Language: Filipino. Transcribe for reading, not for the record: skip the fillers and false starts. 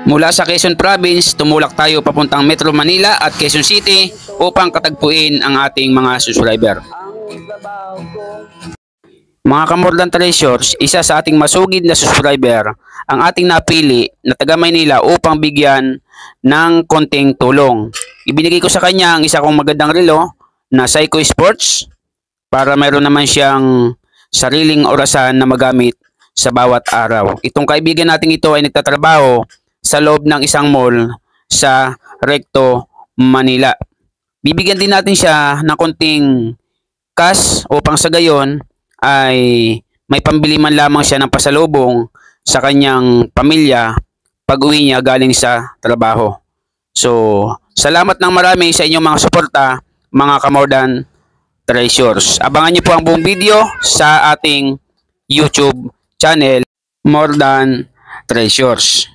Mula sa Quezon Province, tumulak tayo papuntang Metro Manila at Quezon City upang katagpuin ang ating mga subscriber. Mga Kamordan Treasures, isa sa ating masugid na subscriber ang ating napili na taga Maynila upang bigyan ng konting tulong. Ibinigay ko sa kanya ang isa kong magandang relo na Seiko Sports para mayroon naman siyang sariling orasan na magamit sa bawat araw. Itong kaibigan nating ito ay nagtatrabaho sa loob ng isang mall sa Recto, Manila. Bibigyan din natin siya ng konting cash upang sa gayon ay may pambili man lamang siya ng pasalubong sa kanyang pamilya pag uwi niya galing sa trabaho. So, salamat ng marami sa inyong mga suporta, mga Kamordan Treasures. Abangan niyo po ang buong video sa ating YouTube channel, Mordan Treasures.